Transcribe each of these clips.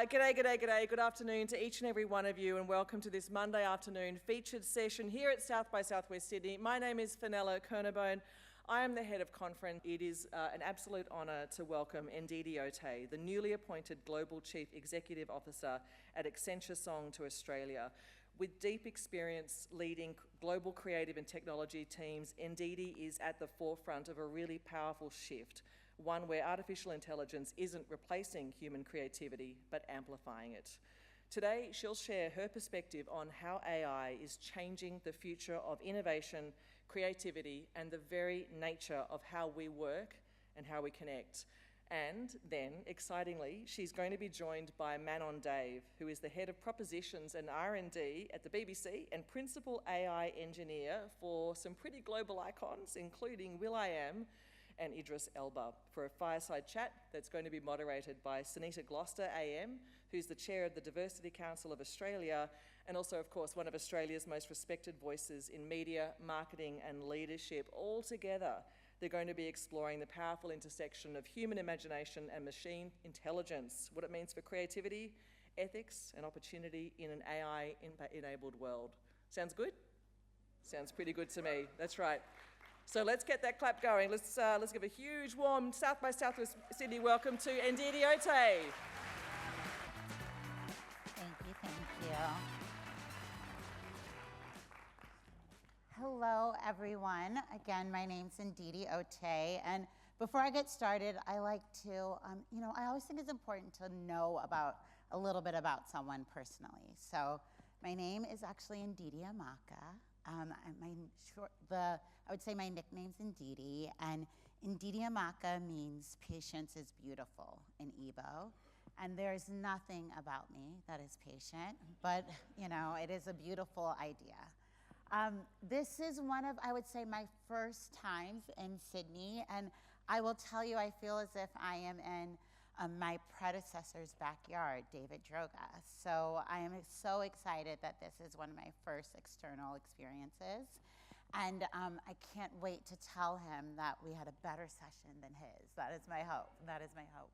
G'day. Good afternoon to each and every one of you, and welcome to this Monday afternoon featured session here at South by Southwest Sydney. My name is Fenella Kernebone. I am the head of conference. It is an absolute honour to welcome Ndidi Oteh, the newly appointed Global Chief Executive Officer at Accenture Song to Australia. With deep experience leading global creative and technology teams, Ndidi is at the forefront of a really powerful shift, one where artificial intelligence isn't replacing human creativity, but amplifying it. Today, she'll share her perspective on how AI is changing the future of innovation, creativity, and the very nature of how we work and how we connect. And then, excitingly, she's going to be joined by Manon Dave, who is the Head of Propositions and R&D at the BBC and Principal AI Engineer for some pretty global icons, including will.i.am and Idris Elba, for a fireside chat that's going to be moderated by Sunita Gloster AM, who's the Chair of the Diversity Council of Australia, and also, of course, one of Australia's most respected voices in media, marketing, and leadership. All together, they're going to be exploring the powerful intersection of human imagination and machine intelligence, what it means for creativity, ethics, and opportunity in an AI-enabled world. Sounds good? Sounds pretty good to me. That's right. So let's get that clap going. Let's give a huge, warm South by Southwest Sydney welcome to Ndidi Oteh. Thank you. Hello, everyone. Again, my name's Ndidi Oteh, and before I get started, I like to, I always think it's important to know a little bit about someone personally. So my name is actually Ndidiamaka. I would say my nickname's Ndidi, and Ndidiamaka means patience is beautiful in Igbo. And there's nothing about me that is patient, but it is a beautiful idea. This is one of, I would say, my first times in Sydney, and I will tell you, I feel as if I am in my predecessor's backyard, David Droga. So I am so excited that this is one of my first external experiences. And I can't wait to tell him that we had a better session than his. That is my hope.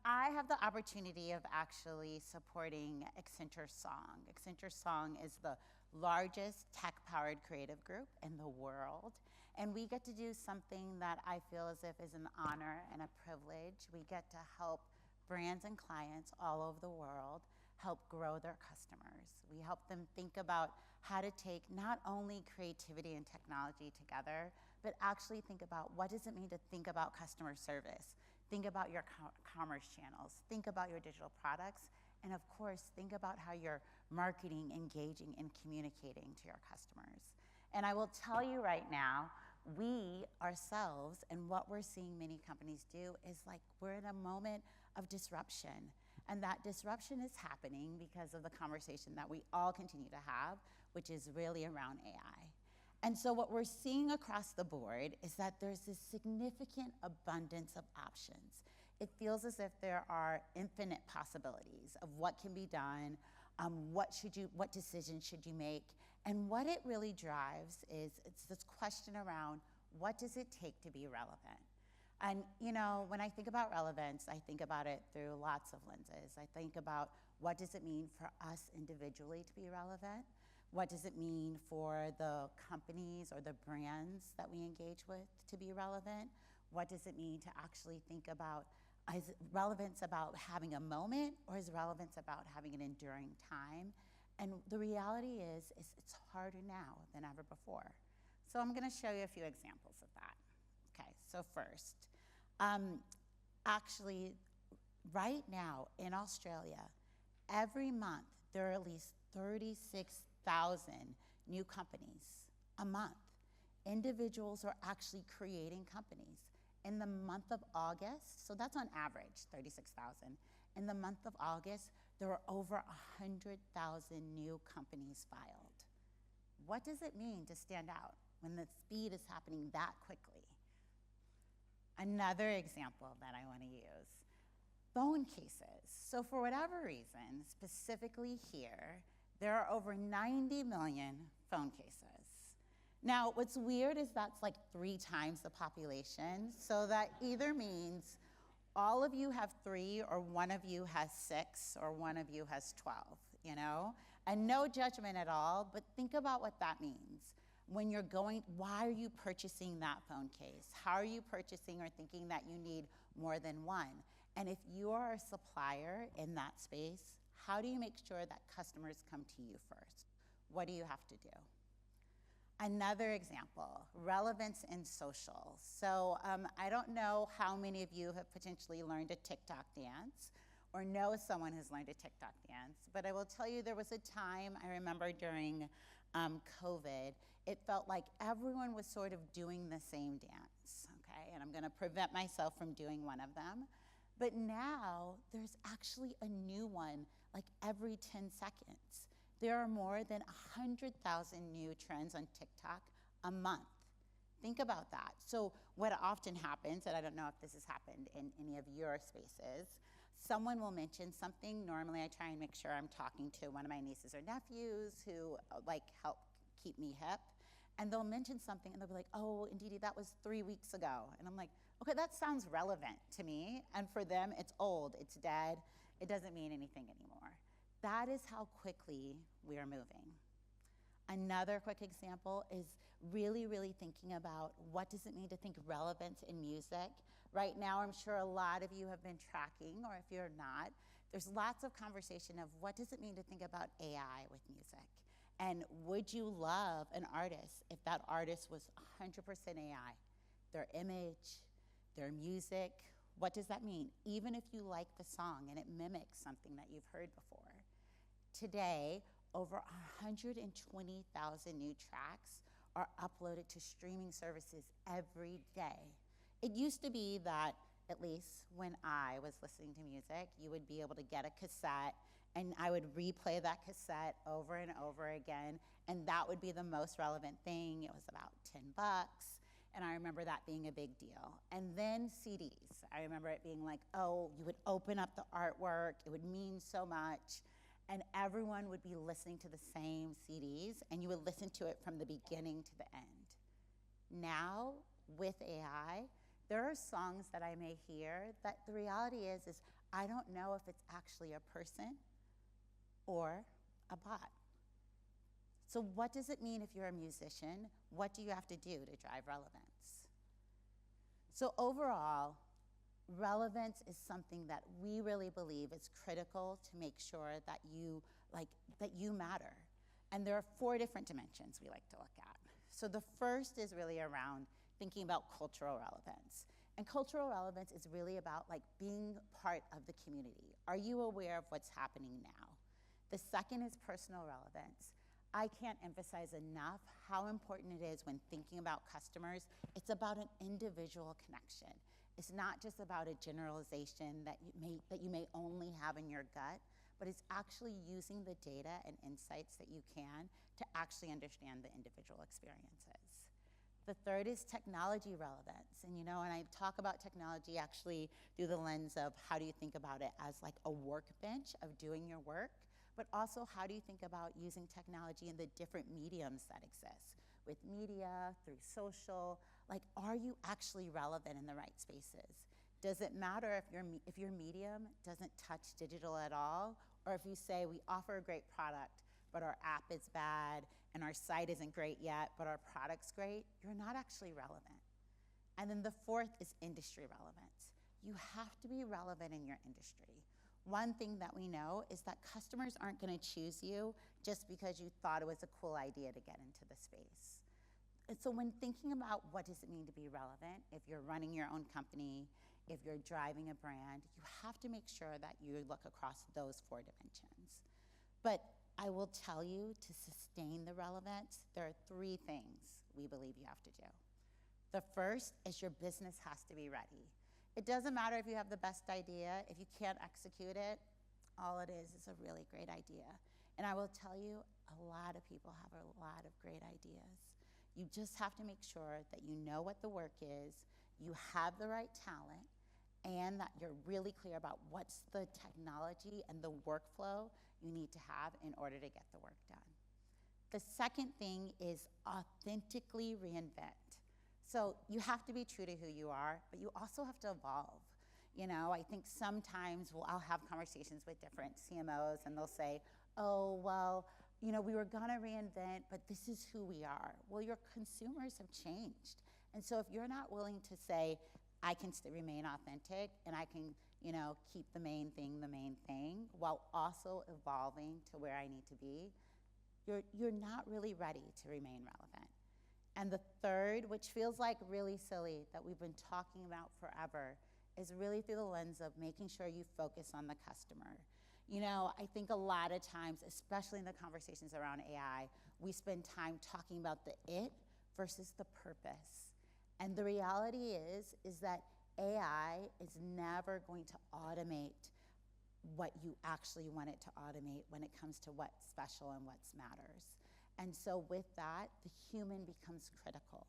I have the opportunity of actually supporting Accenture Song. Accenture Song is the largest tech-powered creative group in the world. And we get to do something that I feel as if is an honor and a privilege. We get to help brands and clients all over the world help grow their customers. We help them think about how to take not only creativity and technology together, but actually think about what does it mean to think about customer service, think about your commerce channels, think about your digital products, and of course, think about how you're marketing, engaging, and communicating to your customers. And I will tell you right now, we ourselves, and what we're seeing many companies do, is like we're in a moment of disruption. And that disruption is happening because of the conversation that we all continue to have, which is really around AI. And so what we're seeing across the board is that there's this significant abundance of options. It feels as if there are infinite possibilities of what can be done, what decisions should you make, and what it really drives is it's this question around what does it take to be relevant? And when I think about relevance, I think about it through lots of lenses. I think about what does it mean for us individually to be relevant? What does it mean for the companies or the brands that we engage with to be relevant? What does it mean to actually think about, is relevance about having a moment, or is relevance about having an enduring time? And the reality is it's harder now than ever before. So I'm gonna show you a few examples of that. Okay, so first, actually, right now in Australia, every month there are at least 36,000 new companies a month. Individuals are actually creating companies. In the month of August, so that's on average, 36,000. In the month of August, there were over 100,000 new companies filed. What does it mean to stand out when the speed is happening that quickly? Another example that I want to use, phone cases. So for whatever reason, specifically here, there are over 90 million phone cases. Now, what's weird is that's like 3 times the population, so that either means all of you have 3, or one of you has 6, or one of you has 12, you know? And no judgment at all, but think about what that means. When you're going, why are you purchasing that phone case? How are you purchasing or thinking that you need more than one? And if you are a supplier in that space, how do you make sure that customers come to you first? What do you have to do? Another example, relevance in social. So I don't know how many of you have potentially learned a TikTok dance or know someone who's learned a TikTok dance, but I will tell you there was a time, I remember during COVID, it felt like everyone was sort of doing the same dance, okay? And I'm gonna prevent myself from doing one of them. But now there's actually a new one like every 10 seconds. There are more than 100,000 new trends on TikTok a month. Think about that. So what often happens, and I don't know if this has happened in any of your spaces, someone will mention something. Normally I try and make sure I'm talking to one of my nieces or nephews who like help keep me hip. And they'll mention something and they'll be like, oh, Ndidi, that was 3 weeks ago. And I'm like, okay, that sounds relevant to me. And for them, it's old, it's dead. It doesn't mean anything anymore. That is how quickly we are moving. Another quick example is really, really thinking about what does it mean to think relevance in music. Right now, I'm sure a lot of you have been tracking, or if you're not, there's lots of conversation of what does it mean to think about AI with music. And would you love an artist if that artist was 100% AI? Their image, their music, what does that mean? Even if you like the song and it mimics something that you've heard before. Today, over 120,000 new tracks are uploaded to streaming services every day. It used to be that, at least when I was listening to music, you would be able to get a cassette and I would replay that cassette over and over again, and that would be the most relevant thing. It was about $10, and I remember that being a big deal. And then CDs. I remember it being like, oh, you would open up the artwork, it would mean so much, and everyone would be listening to the same CDs, and you would listen to it from the beginning to the end. Now, with AI, there are songs that I may hear that the reality is I don't know if it's actually a person or a bot. So what does it mean if you're a musician? What do you have to do to drive relevance? So overall, relevance is something that we really believe is critical to make sure that you matter. And there are 4 different dimensions we like to look at. So the first is really around thinking about cultural relevance. And cultural relevance is really about being part of the community. Are you aware of what's happening now? The second is personal relevance. I can't emphasize enough how important it is when thinking about customers. It's about an individual connection. It's not just about a generalization that you may only have in your gut, but it's actually using the data and insights that you can to actually understand the individual experiences. The third is technology relevance. And and I talk about technology actually through the lens of how do you think about it as like a workbench of doing your work, but also how do you think about using technology in the different mediums that exist, with media, through social. Are you actually relevant in the right spaces? Does it matter if your medium doesn't touch digital at all, or if you say we offer a great product, but our app is bad, and our site isn't great yet, but our product's great? You're not actually relevant. And then the fourth is industry relevance. You have to be relevant in your industry. One thing that we know is that customers aren't going to choose you just because you thought it was a cool idea to get into the space. And so when thinking about what does it mean to be relevant, if you're running your own company, if you're driving a brand, you have to make sure that you look across those 4 dimensions. But I will tell you, to sustain the relevance, there are 3 things we believe you have to do. The first is your business has to be ready. It doesn't matter if you have the best idea. If you can't execute it, all it is a really great idea. And I will tell you, a lot of people have a lot of great ideas. You just have to make sure that you know what the work is, you have the right talent, and that you're really clear about what's the technology and the workflow you need to have in order to get the work done. The second thing is authentically reinvent. So you have to be true to who you are, but you also have to evolve. You know, I think sometimes I'll have conversations with different CMOs and they'll say, oh, well, you know, we were gonna reinvent, but this is who we are. Well, your consumers have changed. And so if you're not willing to say, I can still remain authentic and I can, you know, keep the main thing, while also evolving to where I need to be, you're not really ready to remain relevant. And the third, which feels like really silly that we've been talking about forever, is really through the lens of making sure you focus on the customer. You know, I think a lot of times, especially in the conversations around AI, we spend time talking about the it versus the purpose. And the reality is that AI is never going to automate what you actually want it to automate when it comes to what's special and what matters. And so with that, the human becomes critical.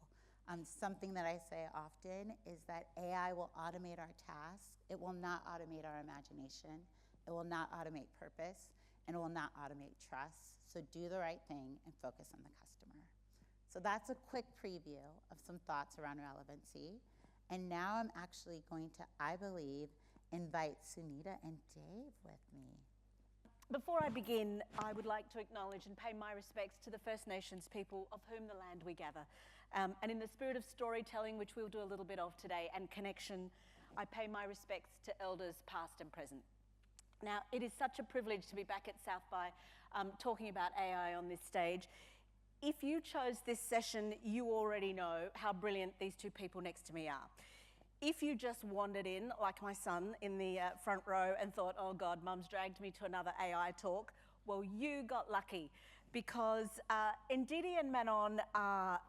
Something that I say often is that AI will automate our tasks. It will not automate our imagination. It will not automate purpose, and it will not automate trust. So do the right thing and focus on the customer. So that's a quick preview of some thoughts around relevancy. And now I'm actually going to, I believe, invite Sunita and Dave with me. Before I begin, I would like to acknowledge and pay my respects to the First Nations people of whom the land we gather. And in the spirit of storytelling, which we'll do a little bit of today, and connection, I pay my respects to elders past and present. Now, it is such a privilege to be back at South by talking about AI on this stage. If you chose this session, you already know how brilliant these two people next to me are. If you just wandered in, like my son in the front row, and thought, oh God, Mum's dragged me to another AI talk, well, you got lucky, because Ndidi and Manon are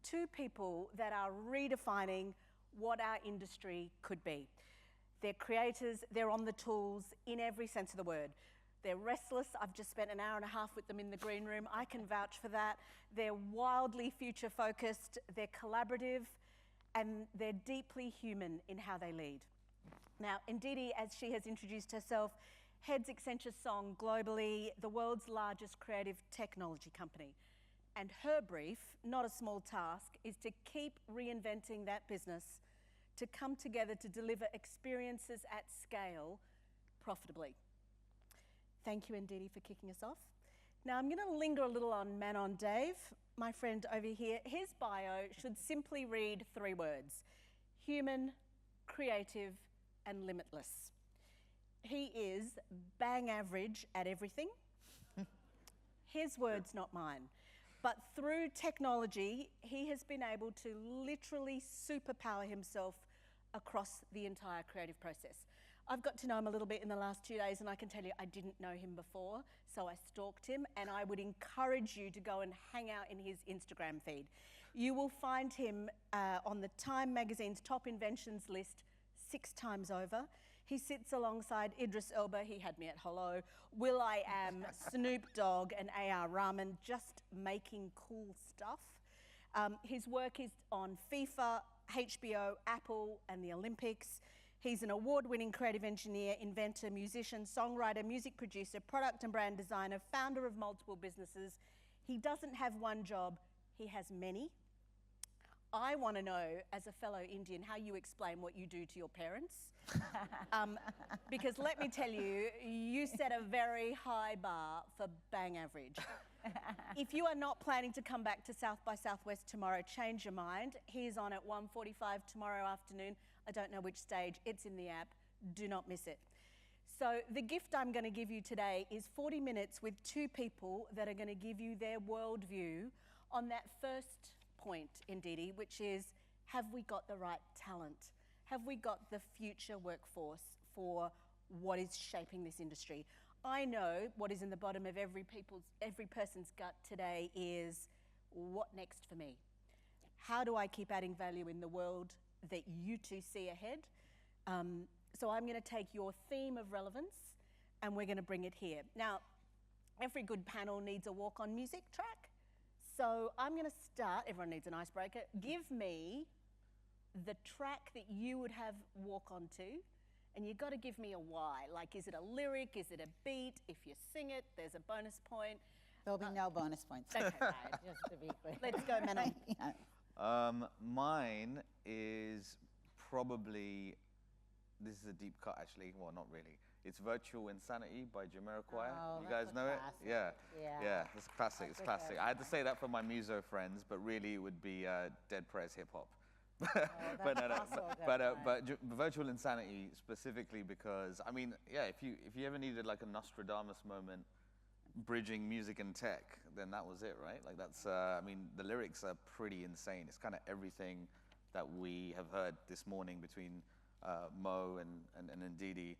two people that are redefining what our industry could be. They're creators, they're on the tools in every sense of the word. They're restless. I've just spent an hour and a half with them in the green room. I can vouch for that. They're wildly future focused, they're collaborative, and they're deeply human in how they lead. Now, Ndidi, as she has introduced herself, heads Accenture Song globally, the world's largest creative technology company. And her brief, not a small task, is to keep reinventing that business, to come together to deliver experiences at scale profitably. Thank you, Ndidi, for kicking us off. Now, I'm going to linger a little on Manon Dave, my friend over here. His bio should simply read 3 words: human, creative, and limitless. He is bang average at everything. His words, not mine. But through technology, he has been able to literally superpower himself across the entire creative process. I've got to know him a little bit in the last 2 days, and I can tell you I didn't know him before, so I stalked him, and I would encourage you to go and hang out in his Instagram feed. You will find him on the Time magazine's top inventions list 6 times over. He sits alongside Idris Elba, he had me at hello, will.i.am, Snoop Dogg, and A.R. Rahman, just making cool stuff. His work is on FIFA, HBO, Apple, and the Olympics. He's an award-winning creative engineer, inventor, musician, songwriter, music producer, product and brand designer, founder of multiple businesses. He doesn't have one job, he has many. I want to know, as a fellow Indian, how you explain what you do to your parents. Because let me tell you, you set a very high bar for bang average. If you are not planning to come back to South by Southwest tomorrow, change your mind. He's on at 1:45 tomorrow afternoon. I don't know which stage, it's in the app. Do not miss it. So the gift I'm going to give you today is 40 minutes with 2 people that are going to give you their worldview on that first point, Ndidi, which is, have we got the right talent? Have we got the future workforce for what is shaping this industry? I know what is in the bottom of every person's gut today is, what next for me? How do I keep adding value in the world that you two see ahead? So I'm going to take your theme of relevance and we're going to bring it here. Now, every good panel needs a walk-on music track. So I'm going to start, everyone needs an icebreaker. Give me the track that you would have walk on to, and you've got to give me a why. Like, is it a lyric? Is it a beat? If you sing it, there's a bonus point. There'll be no bonus points. Okay. Just to be clear. Let's go, Manon. Yeah. Mine is probably this is a deep cut, actually. Well, not really. It's Virtual Insanity by Jamiroquai. Oh, You that's guys a know classic. it? Yeah. Yeah. It's classic. That's It's a classic. good I had to one. say that for my muso friends, but really it would be Dead Prez hip hop. That's also a good one. but Virtual Insanity specifically because, I mean, yeah, if you ever needed like a Nostradamus moment bridging music and tech, then that was it, right? Like that's, I mean, the lyrics are pretty insane. It's kind of everything that we have heard this morning between Mo and Ndidi.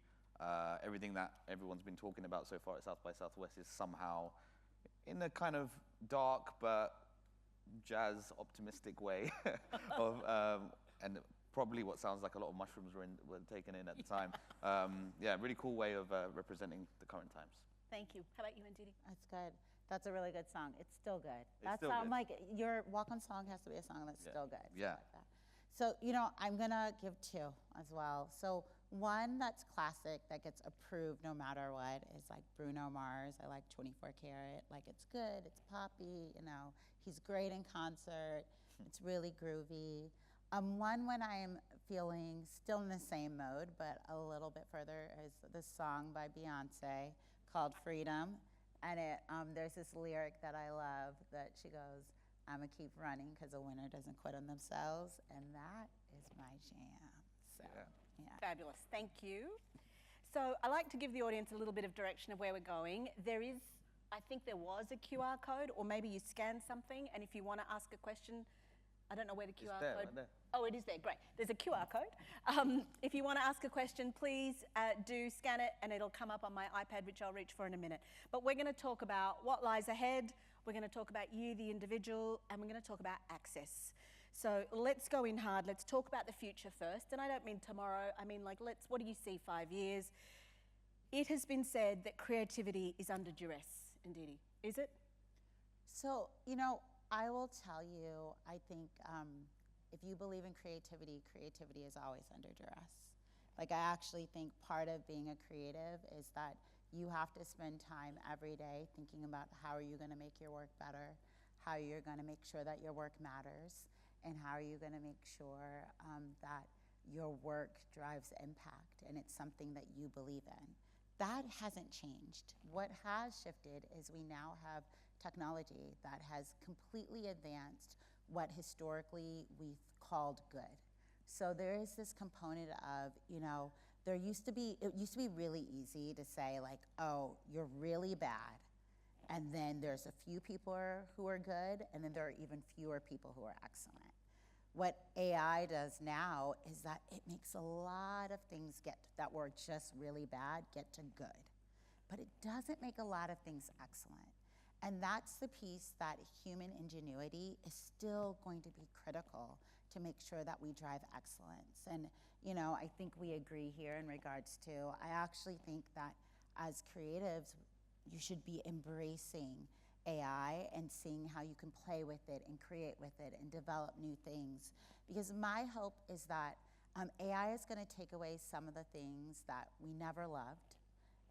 Everything that everyone's been talking about so far at South by Southwest is somehow in a kind of dark but jazz optimistic way of, and probably what sounds like a lot of mushrooms were taken in at the time. Yeah, really cool way of representing the current times. Thank you. How about you, Ndidi? That's good. That's a really good song. It's still good. It's still good. Like your walk-on song has to be a song that's still good. Yeah. Like that. So, you know, I'm gonna give two as well. So one that's classic that gets approved no matter what is like Bruno Mars. I like 24 Karat. Like it's good, it's poppy, you know. He's great in concert. It's really groovy. One when I'm feeling still in the same mode, but a little bit further is this song by Beyonce called Freedom. And there's this lyric that I love that she goes, "I'ma keep running because a winner doesn't quit on themselves," and that is my jam. So, yeah. Fabulous. Thank you. So I like to give the audience a little bit of direction of where we're going. I think there was a QR code, or maybe you scan something, and if you want to ask a question, I don't know where the QR there, code. right there. Oh, it is there. Great. There's a QR code. If you want to ask a question, please do scan it, and it'll come up on my iPad, which I'll reach for in a minute. But we're going to talk about what lies ahead. We're going to talk about you, the individual, and we're going to talk about access. So let's go in hard. Let's talk about the future first. And I don't mean tomorrow. I mean, like, what do you see 5 years? It has been said that creativity is under duress, Ndidi. Is it? So, you know, I will tell you, I think if you believe in creativity, creativity is always under duress. Like, I actually think part of being a creative is that you have to spend time every day thinking about how are you going to make your work better, how you're going to make sure that your work matters, and how are you going to make sure that your work drives impact and it's something that you believe in. That hasn't changed. What has shifted is we now have technology that has completely advanced what historically we've called good. So there is this component of, you know, it used to be really easy to say like, oh, you're really bad. And then there's a few people who are good, and then there are even fewer people who are excellent. What AI does now is that it makes a lot of things that were just really bad get to good. But it doesn't make a lot of things excellent. And that's the piece that human ingenuity is still going to be critical to make sure that we drive excellence. And, you know, I think we agree here in regards to, I actually think that as creatives, you should be embracing AI and seeing how you can play with it and create with it and develop new things. Because my hope is that AI is going to take away some of the things that we never loved,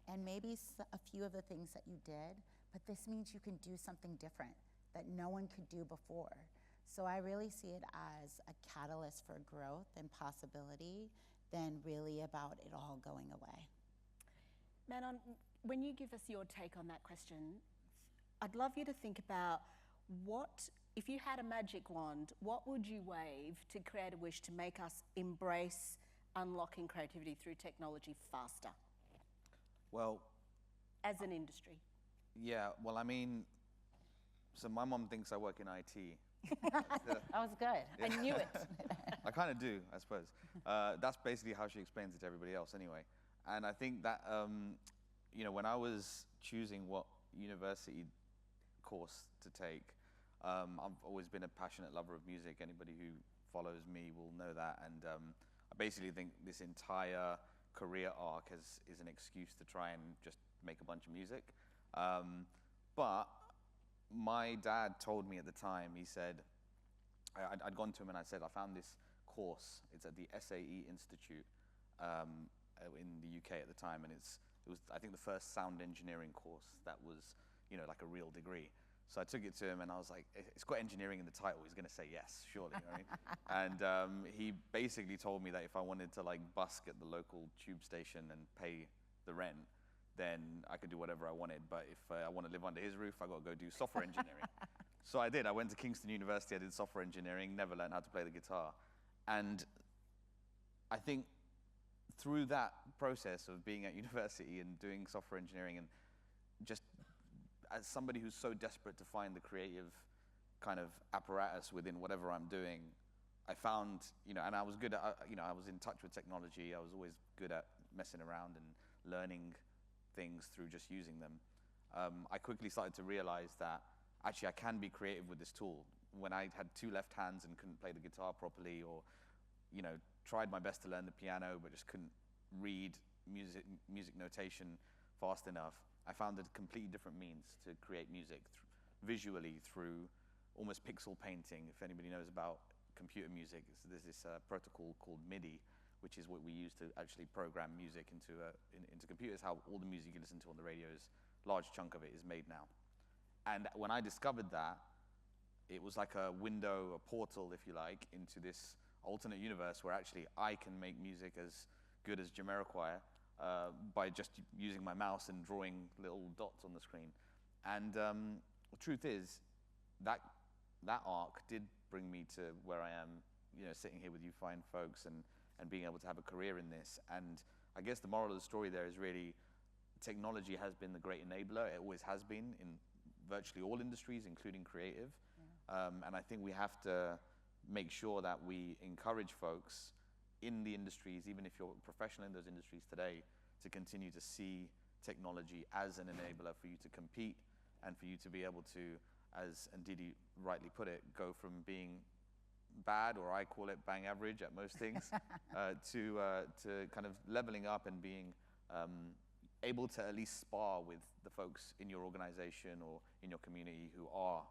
and maybe a few of the things that you did, but this means you can do something different that no one could do before. So I really see it as a catalyst for growth and possibility than really about it all going away. Manon, when you give us your take on that question, I'd love you to think about if you had a magic wand, what would you wave to create a wish to make us embrace unlocking creativity through technology faster? Well, as an industry. Yeah, well, I mean, so my mom thinks I work in IT. That was good. I knew it. I kind of do, I suppose. That's basically how she explains it to everybody else anyway. And I think that, you know, when I was choosing what university course to take, I've always been a passionate lover of music. Anybody who follows me will know that. And I basically think this entire career arc is an excuse to try and just make a bunch of music. But my dad told me at the time, he said, I'd gone to him and I said, I found this course. It's at the SAE Institute in the UK at the time, and it was I think the first sound engineering course that was, you know, like a real degree. So I took it to him and I was like, it's got engineering in the title. He's going to say yes, surely, right? And he basically told me that if I wanted to like busk at the local tube station and pay the rent, then I could do whatever I wanted. But if I want to live under his roof, I got to go do software engineering. So I did. I went to Kingston University. I did software engineering, never learned how to play the guitar. And I think through that process of being at university and doing software engineering, and just as somebody who's so desperate to find the creative kind of apparatus within whatever I'm doing, I found, and I was good at, I was in touch with technology. I was always good at messing around and learning things through just using them. I quickly started to realize that actually I can be creative with this tool. When I had two left hands and couldn't play the guitar properly, or tried my best to learn the piano but just couldn't read music notation fast enough, I found a completely different means to create music visually through almost pixel painting. If anybody knows about computer music, there's this protocol called MIDI, which is what we use to actually program music into computers. How all the music you listen to on the radio is, large chunk of it is made now. And when I discovered that, it was like a window, a portal, if you like, into this alternate universe where actually I can make music as good as Jamiroquai by just using my mouse and drawing little dots on the screen. And the truth is, that arc did bring me to where I am, sitting here with you fine folks and being able to have a career in this. And I guess the moral of the story there is really technology has been the great enabler. It always has been in virtually all industries, including creative. Yeah. And I think we have to make sure that we encourage folks in the industries, even if you're a professional in those industries today, to continue to see technology as an enabler for you to compete and for you to be able to, as Ndidi rightly put it, go from being bad, or I call it bang average at most things, to kind of leveling up and being able to at least spar with the folks in your organization or in your community who are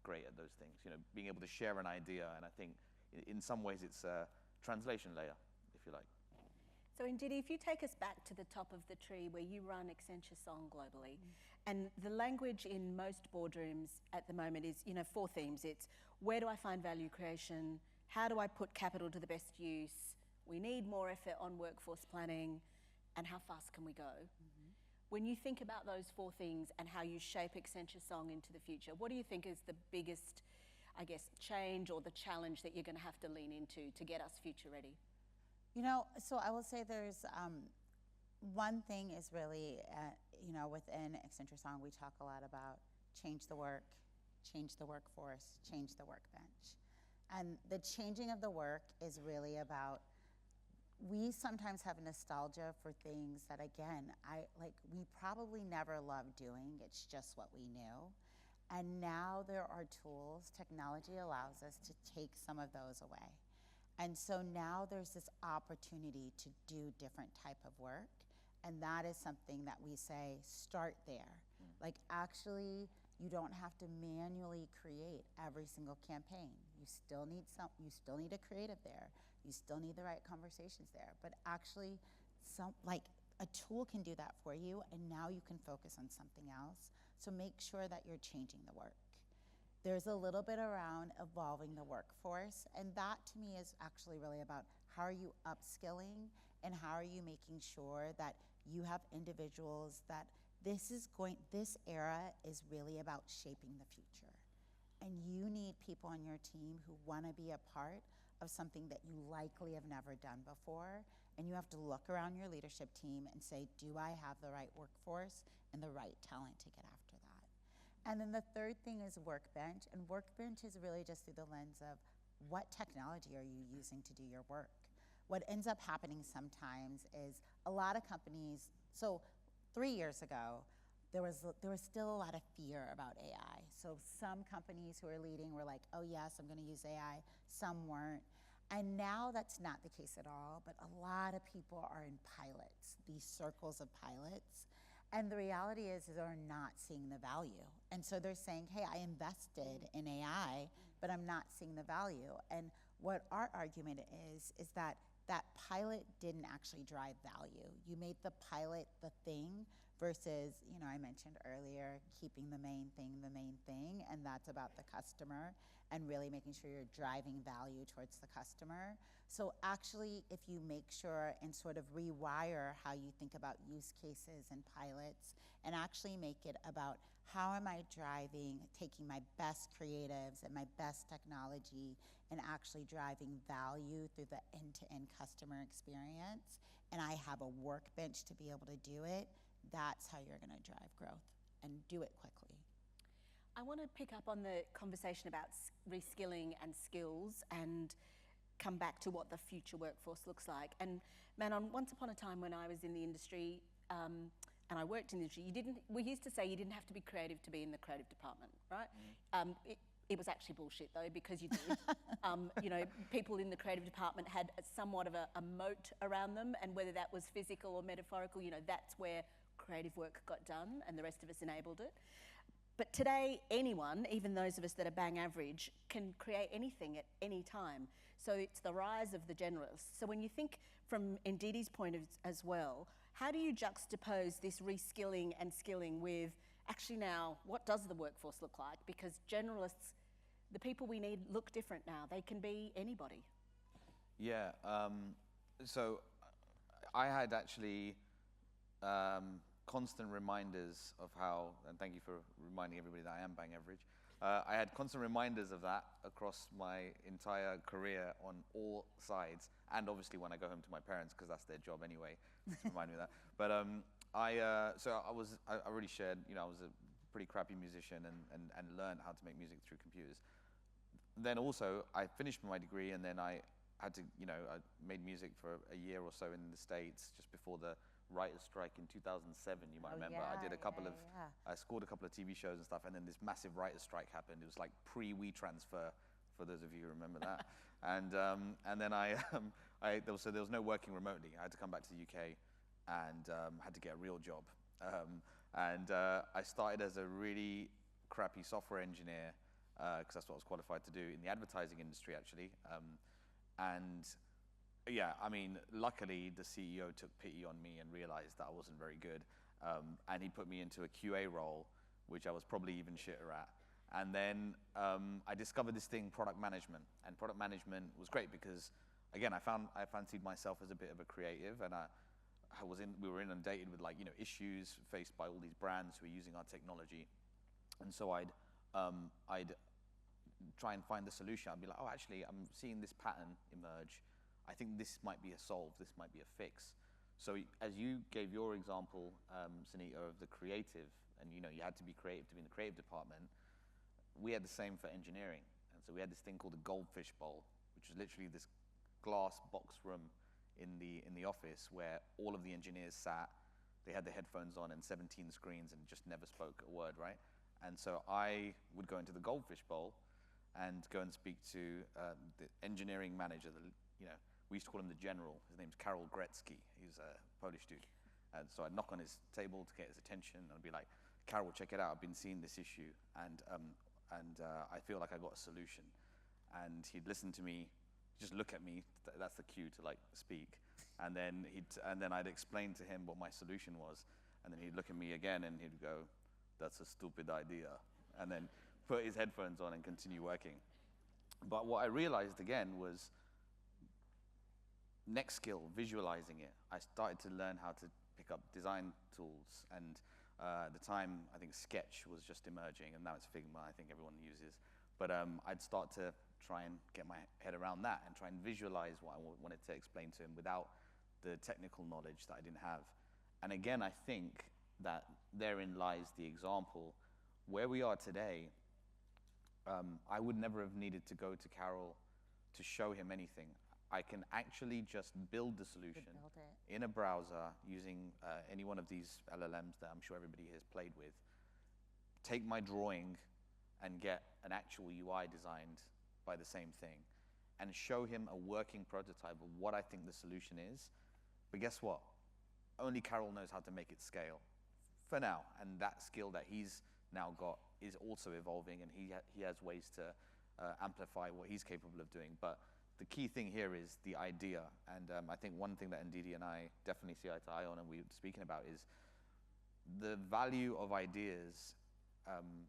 great at those things. Being able to share an idea, and I think in some ways it's a translation layer, if you like. So Ndidi, if you take us back to the top of the tree where you run Accenture Song globally, and the language in most boardrooms at the moment is, four themes. It's where do I find value creation? How do I put capital to the best use? We need more effort on workforce planning, and how fast can we go? When you think about those four things and how you shape Accenture Song into the future, what do you think is the biggest, change or the challenge that you're going to have to lean into to get us future ready? So I will say there's one thing is really, within Accenture Song, we talk a lot about change the work, change the workforce, change the workbench. And the changing of the work is really about, we sometimes have nostalgia for things that, again, we probably never loved doing. It's just what we knew. And now there are tools, technology allows us to take some of those away. And so now there's this opportunity to do different type of work. And that is something that we say, start there. Actually, you don't have to manually create every single campaign. You still need a creative there. You still need the right conversations there. But actually, a tool can do that for you, and now you can focus on something else. So make sure that you're changing the work. There's a little bit around evolving the workforce, and that to me is actually really about how are you upskilling and how are you making sure that you have individuals that this era is really about shaping the future. And you need people on your team who want to be a part of something that you likely have never done before. And you have to look around your leadership team and say, do I have the right workforce and the right talent to get after that? And then the third thing is workbench. And workbench is really just through the lens of what technology are you using to do your work? What ends up happening sometimes is a lot of companies, so 3 years ago, there was still a lot of fear about AI. So some companies who are leading were like, oh yes, I'm going to use AI. Some weren't. And now that's not the case at all, but a lot of people are in pilots, these circles of pilots. And the reality is they're not seeing the value. And so they're saying, hey, I invested in AI, but I'm not seeing the value. And what our argument is that pilot didn't actually drive value. You made the pilot the thing versus, you know, I mentioned earlier, keeping the main thing, and that's about the customer and really making sure you're driving value towards the customer. So actually, if you make sure and sort of rewire how you think about use cases and pilots, and actually make it about how am I taking my best creatives and my best technology and actually driving value through the end-to-end customer experience, and I have a workbench to be able to do it, that's how you're gonna drive growth, and do it quickly. I want to pick up on the conversation about reskilling and skills and come back to what the future workforce looks like. And Manon, once upon a time when I was in the industry, and I worked in the industry, we used to say you didn't have to be creative to be in the creative department, right? It was actually bullshit though, because you did. You know, people in the creative department had somewhat of a moat around them, and whether that was physical or metaphorical, you know, that's where creative work got done and the rest of us enabled it. But today, anyone, even those of us that are bang average, can create anything at any time. So it's the rise of the generalists. So when you think from Ndidi's point as well, how do you juxtapose this reskilling and skilling with actually now, what does the workforce look like? Because generalists, the people we need look different now. They can be anybody. Yeah, so I had actually constant reminders of how, and thank you for reminding everybody that I am bang average. I had constant reminders of that across my entire career on all sides, and obviously when I go home to my parents, because that's their job anyway, to remind me of that. But I already shared, you know, I was a pretty crappy musician and learned how to make music through computers. Then also, I finished my degree, and then I had to, you know, I made music for a year or so in the States just before the writer's strike in 2007, you might remember. Yeah, I did I scored a couple of TV shows and stuff, and then this massive writer's strike happened. It was like pre-WeTransfer, for those of you who remember that. And then there was no working remotely. I had to come back to the UK and had to get a real job. I started as a really crappy software engineer, because that's what I was qualified to do in the advertising industry, actually. Yeah, I mean, luckily the CEO took pity on me and realized that I wasn't very good. And he put me into a QA role, which I was probably even shitter at. And then I discovered this thing, product management. And product management was great because, again, I fancied myself as a bit of a creative, and we were inundated with, like, you know, issues faced by all these brands who are using our technology. And so I'd try and find the solution. I'd be like, oh, actually, I'm seeing this pattern emerge. I think this might be a solve, this might be a fix. So as you gave your example, Sunita, of the creative, and you know, you had to be creative to be in the creative department, we had the same for engineering. And so we had this thing called the goldfish bowl, which was literally this glass box room in the office where all of the engineers sat, they had their headphones on and 17 screens and just never spoke a word, right? And so I would go into the goldfish bowl and go and speak to the engineering manager, you know, we used to call him the general. His name's Karol Gretzky. He's a Polish dude. And so I'd knock on his table to get his attention, and I'd be like, Karol, check it out. I've been seeing this issue, and I feel like I got a solution. And he'd listen to me, just look at me. That's the cue to, like, speak. And then I'd explain to him what my solution was. And then he'd look at me again, and he'd go, that's a stupid idea. And then put his headphones on and continue working. But what I realized again was, next skill, visualizing it. I started to learn how to pick up design tools, and at the time, I think Sketch was just emerging, and now it's Figma, I think everyone uses. But I'd start to try and get my head around that and try and visualize what I wanted to explain to him without the technical knowledge that I didn't have. And again, I think that therein lies the example. Where we are today, I would never have needed to go to Karol to show him anything. I can actually just build the solution in a browser using any one of these LLMs that I'm sure everybody has played with, take my drawing and get an actual UI designed by the same thing, and show him a working prototype of what I think the solution is. But guess what? Only Karol knows how to make it scale for now, and that skill that he's now got is also evolving, and he has ways to amplify what he's capable of doing. But the key thing here is the idea, and I think one thing that Ndidi and I definitely see eye to eye on, and we were speaking about, is the value of ideas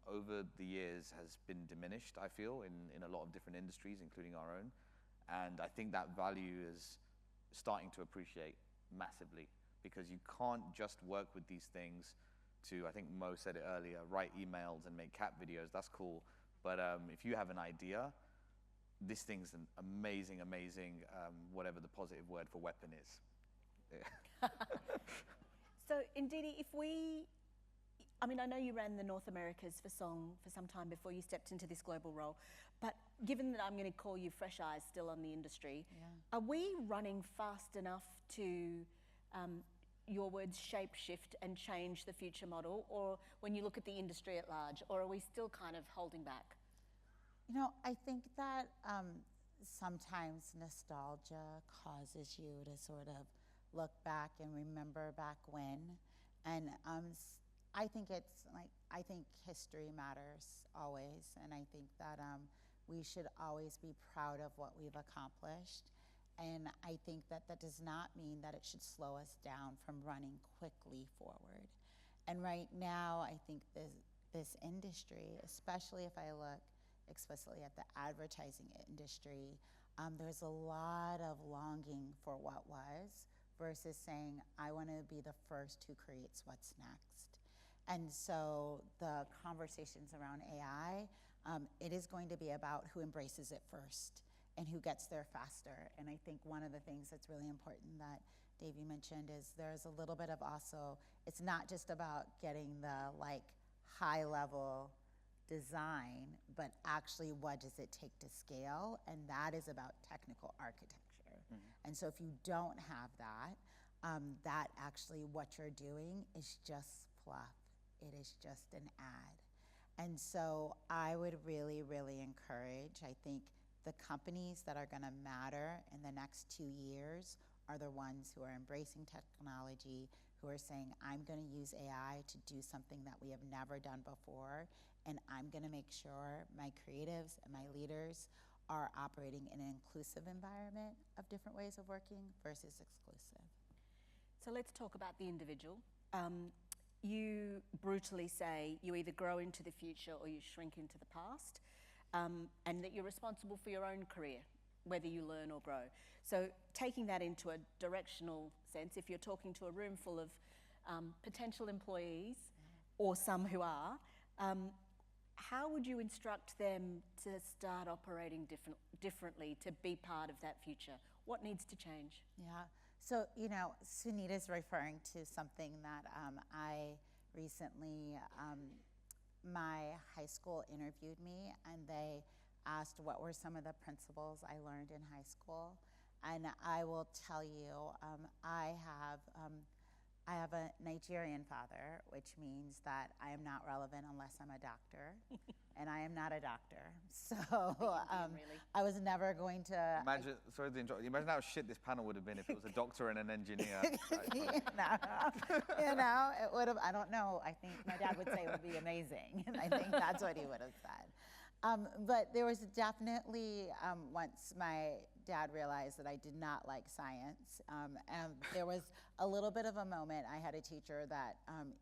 over the years has been diminished, I feel, in a lot of different industries, including our own. And I think that value is starting to appreciate massively, because you can't just work with these things to, I think Mo said it earlier, write emails and make cat videos. That's cool. But if you have an idea, this thing's an amazing, whatever the positive word for weapon is. Yeah. So, Ndidi, I mean, I know you ran the North Americas for song for some time before you stepped into this global role, but given that I'm going to call you fresh eyes still on the industry, are we running fast enough to, your words, shape shift and change the future model, or when you look at the industry at large, or are we still kind of holding back? You know, I think that sometimes nostalgia causes you to sort of look back and remember back when, and I think I think history matters always, and I think that we should always be proud of what we've accomplished. And I think that that does not mean that it should slow us down from running quickly forward. And right now, I think this industry, especially if I look explicitly at the advertising industry, there's a lot of longing for what was versus saying, I want to be the first who creates what's next. And so the conversations around AI, it is going to be about who embraces it first and who gets there faster. And I think one of the things that's really important that Dave, you mentioned is there's a little bit of also, it's not just about getting the like high level design, but actually what does it take to scale? And that is about technical architecture. And so if you don't have that, that actually what you're doing is just fluff. It is just an ad. And so I would really, really encourage, I think the companies that are gonna matter in the next 2 years are the ones who are embracing technology, who are saying, I'm gonna use AI to do something that we have never done before, and I'm gonna make sure my creatives and my leaders are operating in an inclusive environment of different ways of working versus exclusive. So let's talk about the individual. You brutally say you either grow into the future or you shrink into the past, and that you're responsible for your own career, whether you learn or grow. So taking that into a directional sense, if you're talking to a room full of potential employees, or some who are, how would you instruct them to start operating differently to be part of that future? What needs to change? Yeah, so, you know, Sunita's referring to something that I recently, my high school interviewed me and they asked what were some of the principles I learned in high school. And I will tell you, I have a Nigerian father, which means that I am not relevant unless I'm a doctor, and I am not a doctor. So really? I was never going to. Imagine, sorry to interrupt, imagine how shit this panel would have been if it was a doctor and an engineer. You know, it would have, I don't know, I think my dad would say it would be amazing, and I think that's what he would have said. But there was definitely, once my dad realized that I did not like science, and there was a little bit of a moment. I had a teacher that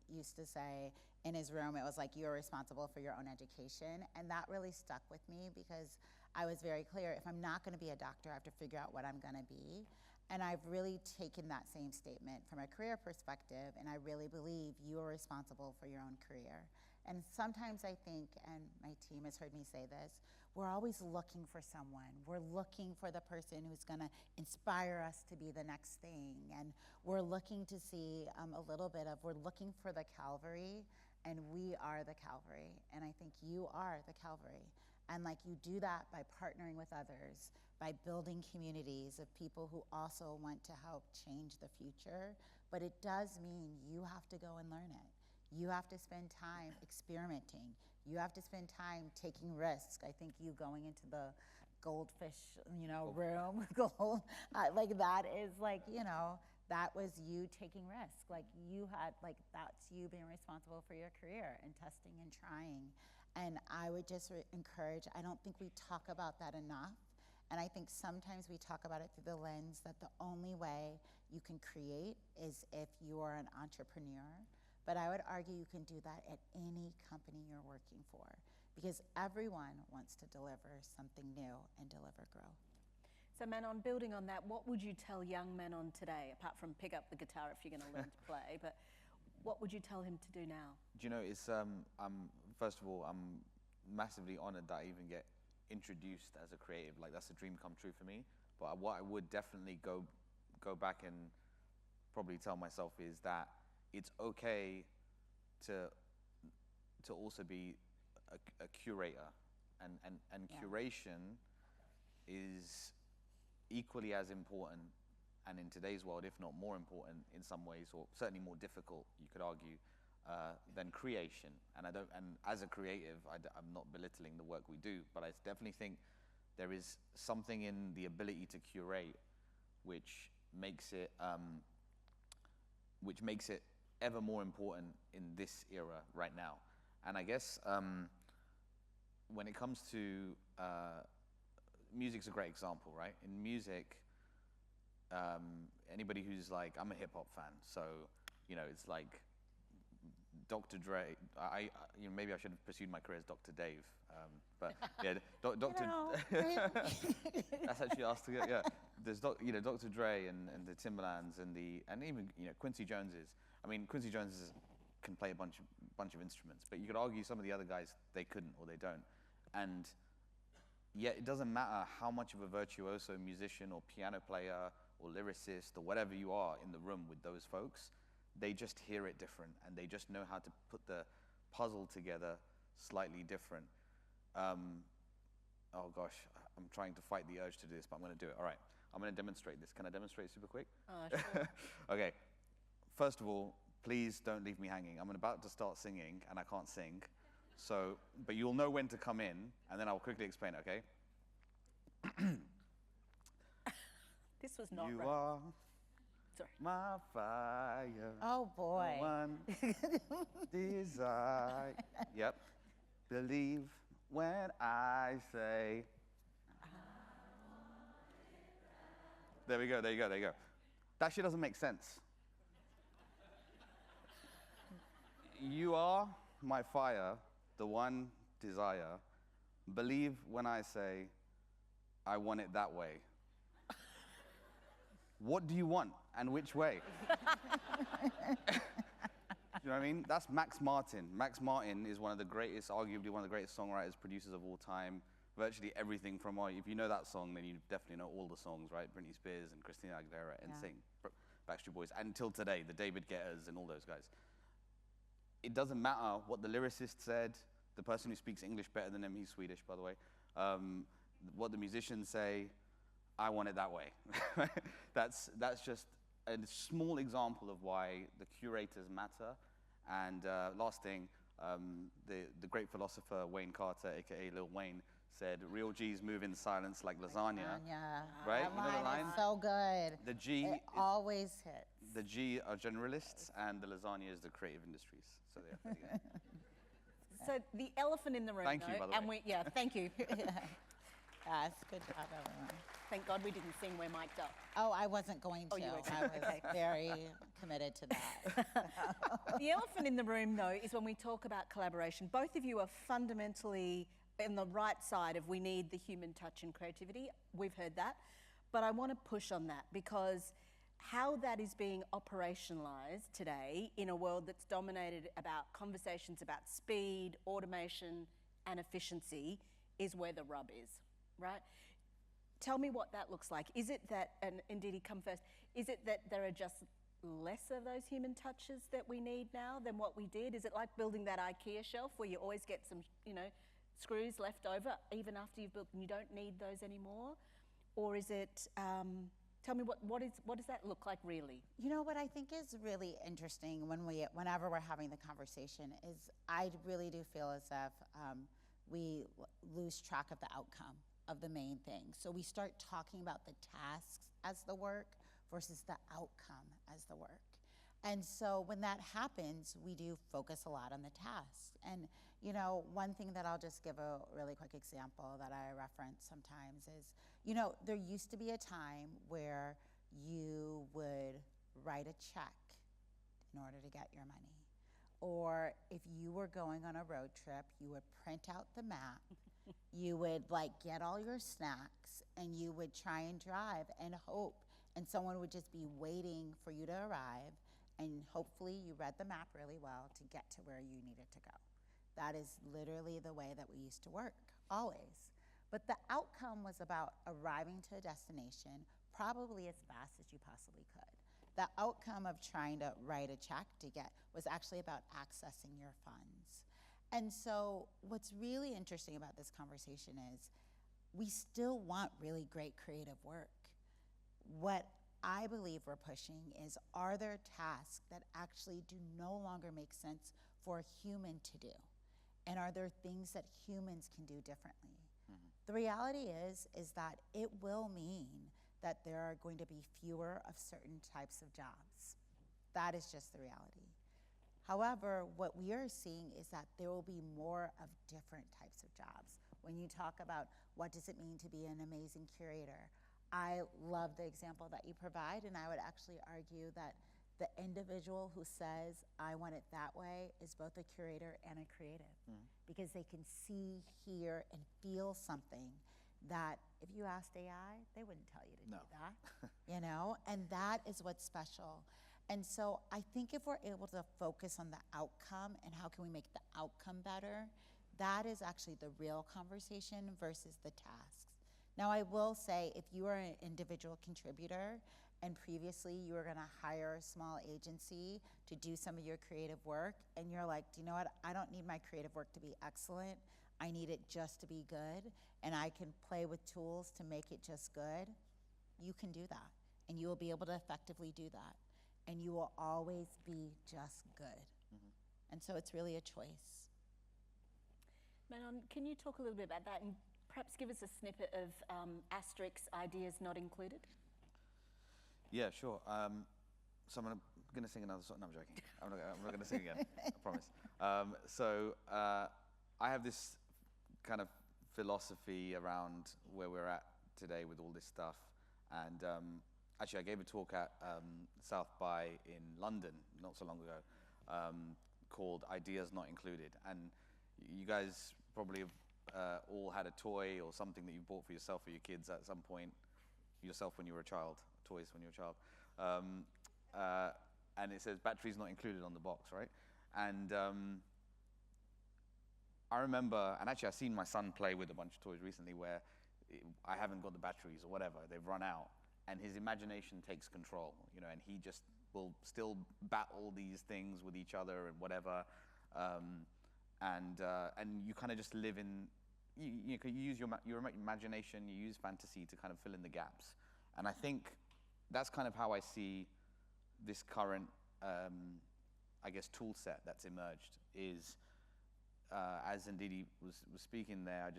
used to say in his room, it was like, you're responsible for your own education. And that really stuck with me because I was very clear, if I'm not gonna be a doctor, I have to figure out what I'm gonna be. And I've really taken that same statement from a career perspective, and I really believe you are responsible for your own career. And sometimes I think, and my team has heard me say this, we're always looking for someone. We're looking for the person who's gonna inspire us to be the next thing. And we're looking to see a little bit of, we're looking for the Calvary, and we are the Calvary. And I think you are the Calvary. And like you do that by partnering with others, by building communities of people who also want to help change the future. But it does mean you have to go and learn it. You have to spend time experimenting. You have to spend time taking risks. I think you going into the goldfish, you know, room, gold, like that is like, you know, that was you taking risks. Like you had, like that's you being responsible for your career and testing and trying. And I would just encourage, I don't think we talk about that enough. And I think sometimes we talk about it through the lens that the only way you can create is if you are an entrepreneur. But I would argue you can do that at any company you're working for, because everyone wants to deliver something new and deliver growth. So Manon, building on that, what would you tell young Manon today, apart from pick up the guitar if you're going to learn to play, but what would you tell him to do now? Do you know, it's, first of all, I'm massively honored that I even get introduced as a creative. Like, that's a dream come true for me. But what I would definitely go back and probably tell myself is that it's okay to also be a curator, and curation is equally as important, and in today's world, if not more important in some ways, or certainly more difficult, you could argue, than creation. And as a creative, I'm not belittling the work we do, but I definitely think there is something in the ability to curate which makes it ever more important in this era right now. And I guess when it comes to music's a great example, right? In music, anybody who's like, I'm a hip hop fan, so it's like Dr. Dre. Maybe I should have pursued my career as Dr. Dave, but yeah, Dr. That's actually asked to get. Yeah, there's Dr. Dre and the Timberlands and even Quincy Joneses. I mean, Quincy Jones can play a bunch of instruments, but you could argue some of the other guys, they couldn't or they don't. And yet it doesn't matter how much of a virtuoso musician or piano player or lyricist or whatever you are in the room with those folks, they just hear it different, and they just know how to put the puzzle together slightly different. Oh gosh, I'm trying to fight the urge to do this, but I'm going to do it. All right, I'm going to demonstrate this. Can I demonstrate super quick? Sure. Okay. First of all, please don't leave me hanging. I'm about to start singing, and I can't sing. So, but you'll know when to come in, and then I'll quickly explain, okay? This was not You right. are Sorry. my fire. Oh boy. One desire. Yep. Believe when I say. There we go, there you go, there you go. That shit doesn't make sense. You are my fire, the one desire. Believe when I say, I want it that way. What do you want, and which way? You know what I mean? That's Max Martin. Max Martin is one of the greatest, arguably one of the greatest songwriters, producers of all time. Virtually everything from, if you know that song, then you definitely know all the songs, right? Britney Spears and Christina Aguilera and Backstreet Boys, and until today, the David Guetters and all those guys. It doesn't matter what the lyricist said, the person who speaks English better than him, he's Swedish, by the way, what the musicians say, I want it that way. That's just a small example of why the curators matter. And last thing, the great philosopher Wayne Carter, aka Lil Wayne, said, "Real G's move in silence like lasagna." Right? That You know the line? is so good. The G it always hits. The G are generalists, and the lasagna is the creative industries. So yeah, there you go. So the elephant in the room, Thank you, by the way. Thank you. Yes, good job, everyone. Thank God we didn't sing "We're Mic'd Up." Oh, I wasn't going to. Oh, you weren't. I was very committed to that. The elephant in the room, though, is when we talk about collaboration. Both of you are fundamentally on the right side of we need the human touch and creativity. We've heard that. But I want to push on that, because how that is being operationalized today in a world that's dominated about conversations about speed, automation, and efficiency is where the rub is, right? Tell me what that looks like. Is it that, and Ndidi, come first, is it that there are just less of those human touches that we need now than what we did? Is it like building that IKEA shelf where you always get some, screws left over even after you've built and you don't need those anymore? Or is it, tell me what does that look like really? You know what I think is really interesting whenever we're having the conversation is I really do feel as if we lose track of the outcome of the main thing. So we start talking about the tasks as the work versus the outcome as the work. And so when that happens, we do focus a lot on the tasks. And one thing that I'll just give a really quick example that I reference sometimes is, there used to be a time where you would write a check in order to get your money. or if you were going on a road trip, you would print out the map, you would like get all your snacks, and you would try and drive and hope, and someone would just be waiting for you to arrive, and hopefully you read the map really well to get to where you needed to go. That is literally the way that we used to work, always. But the outcome was about arriving to a destination probably as fast as you possibly could. The outcome of trying to write a check to get was actually about accessing your funds. And so what's really interesting about this conversation is we still want really great creative work. What I believe we're pushing is, are there tasks that actually do no longer make sense for a human to do? And are there things that humans can do differently? The reality is that it will mean that there are going to be fewer of certain types of jobs. That is just the reality. However, what we are seeing is that there will be more of different types of jobs. When you talk about what does it mean to be an amazing curator, I love the example that you provide, and I would actually argue that the individual who says, I want it that way, is both a curator and a creative, because they can see, hear, and feel something that if you asked AI, they wouldn't tell you to do that, you know? And that is what's special. And so I think if we're able to focus on the outcome and how can we make the outcome better, that is actually the real conversation versus the tasks. Now, I will say, if you are an individual contributor and previously you were gonna hire a small agency to do some of your creative work, and you're like, do you know what, I don't need my creative work to be excellent, I need it just to be good, and I can play with tools to make it just good, you can do that. And you will be able to effectively do that. And you will always be just good. And so it's really a choice. Manon, can you talk a little bit about that and perhaps give us a snippet of asterisk ideas not included? Yeah, sure. So I'm going to sing another song. No, I'm joking. I'm not going to sing again, I promise. I have this kind of philosophy around where we're at today with all this stuff. And actually, I gave a talk at South by in London not so long ago called Ideas Not Included. And you guys probably have all had a toy or something that you bought for yourself or your kids at some point, yourself when you were a child, toys when you were a child. And it says batteries not included on the box, right? And I remember, and actually I've seen my son play with a bunch of toys recently where I haven't got the batteries or whatever, they've run out, and his imagination takes control, you know, and he just will still battle these things with each other and whatever, and you kind of just live in, you use your imagination, you use fantasy to kind of fill in the gaps. And I think that's kind of how I see this current, I guess, tool set that's emerged is, as Ndidi was speaking there,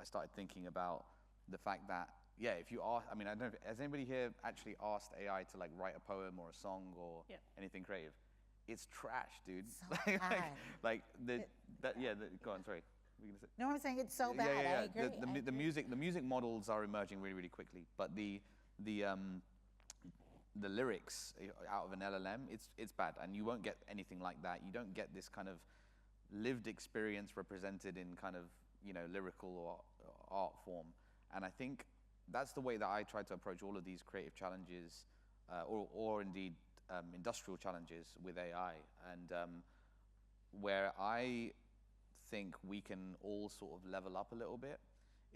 I started thinking about the fact that, yeah, if you ask, I mean, I don't know, has anybody here actually asked AI to like write a poem or a song or anything creative? It's trash, dude. So bad. Go on, sorry. No, I'm saying it's so bad. I agree. The music models are emerging really, really quickly, but the lyrics out of an LLM, it's bad, and you won't get anything like that. You don't get this kind of lived experience represented in kind of, you know, lyrical or art form. And I think that's the way that I try to approach all of these creative challenges, or indeed industrial challenges with AI. And where I think we can all sort of level up a little bit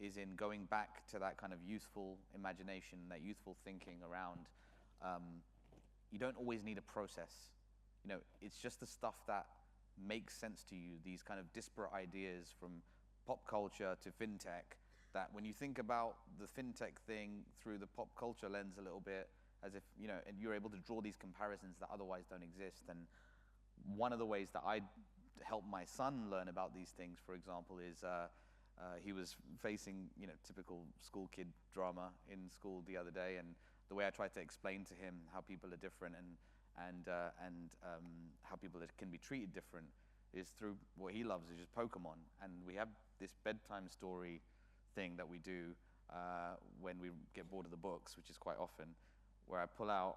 is in going back to that kind of youthful imagination, that youthful thinking around, you don't always need a process. You know, it's just the stuff that makes sense to you, these kind of disparate ideas from pop culture to fintech, that when you think about the fintech thing through the pop culture lens a little bit, as if, you know, and you're able to draw these comparisons that otherwise don't exist. And one of the ways that I help my son learn about these things, for example, is he was facing, you know, typical school kid drama in school the other day, and the way I tried to explain to him how people are different and how people can be treated different is through what he loves, is just Pokemon. And we have this bedtime story thing that we do when we get bored of the books, which is quite often, where I pull out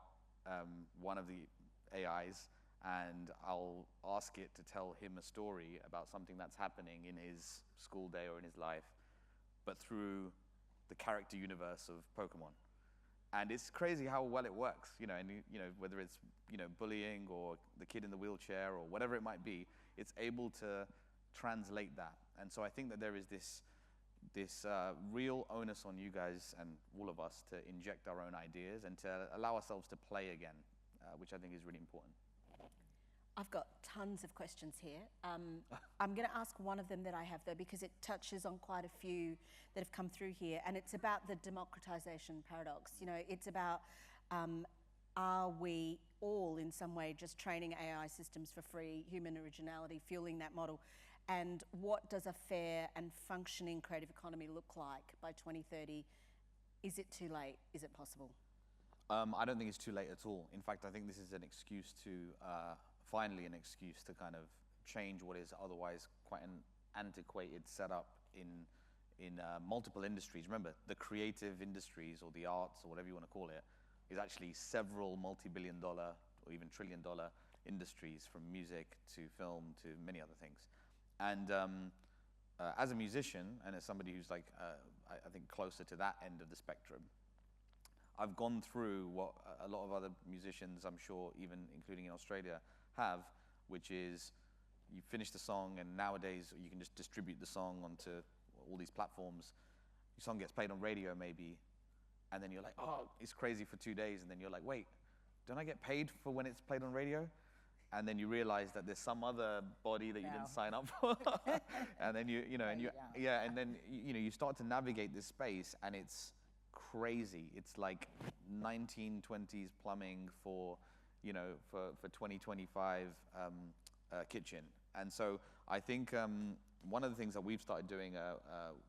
one of the AIs and I'll ask it to tell him a story about something that's happening in his school day or in his life, but through the character universe of Pokemon. And it's crazy how well it works, you know, and whether it's, bullying or the kid in the wheelchair or whatever it might be, it's able to translate that. And so I think that there is this real onus on you guys and all of us to inject our own ideas and to allow ourselves to play again, which I think is really important. I've got tons of questions here. I'm going to ask one of them that I have, though, because it touches on quite a few that have come through here, and it's about the democratization paradox. You know, it's about, are we all in some way just training AI systems for free, human originality, fueling that model? And what does a fair and functioning creative economy look like by 2030? Is it too late? Is it possible? I don't think it's too late at all. In fact, I think this is an excuse to, finally an excuse to kind of change what is otherwise quite an antiquated setup in multiple industries. Remember, the creative industries or the arts or whatever you want to call it is actually several multi-billion-dollar or even trillion-dollar industries, from music to film to many other things. And as a musician and as somebody who's like, I think closer to that end of the spectrum, I've gone through what a lot of other musicians, I'm sure, even including in Australia, have, which is you finish the song and nowadays you can just distribute the song onto all these platforms. Your song gets played on radio maybe, and then you're like, oh, it's crazy for 2 days, and then you're like, wait, don't I get paid for when it's played on radio? And then you realize that there's some other body that you didn't sign up for, and then you start to navigate this space, and it's crazy. It's like 1920s plumbing for 2025 kitchen. And so I think one of the things that we've started doing,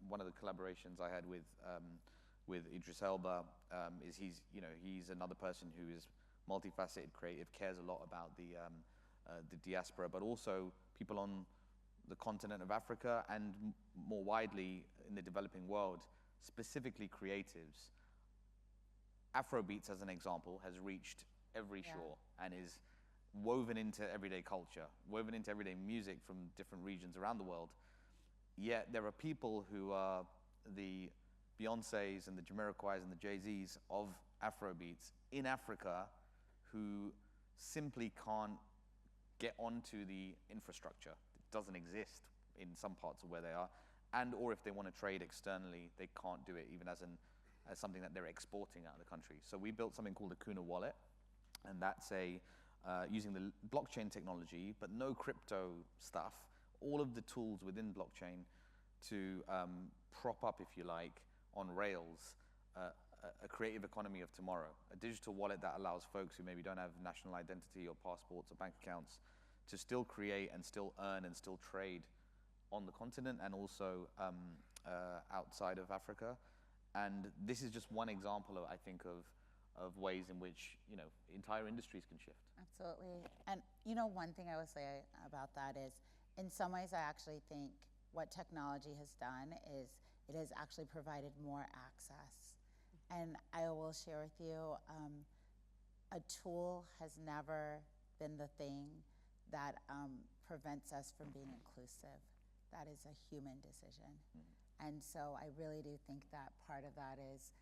one of the collaborations I had with Idris Elba, is he's another person who is multifaceted, creative, cares a lot about the diaspora, but also people on the continent of Africa and more widely in the developing world, specifically creatives. Afrobeats, as an example, has reached every shore and is woven into everyday culture, woven into everyday music from different regions around the world. Yet there are people who are the Beyoncés and the Jamiroquais and the Jay-Z's of Afrobeats in Africa who simply can't get onto the infrastructure. It doesn't exist in some parts of where they are. And or if they want to trade externally, they can't do it even as something that they're exporting out of the country. So we built something called the Kuna Wallet, and that's using the blockchain technology, but no crypto stuff, all of the tools within blockchain to prop up, if you like, on rails, a creative economy of tomorrow, a digital wallet that allows folks who maybe don't have national identity or passports or bank accounts to still create and still earn and still trade on the continent and also outside of Africa. And this is just one example, I think, of ways in which entire industries can shift. Absolutely. And one thing I would say about that is, in some ways, I actually think what technology has done is it has actually provided more access. And I will share with you, a tool has never been the thing that prevents us from being inclusive. That is a human decision. And so I really do think that part of that is,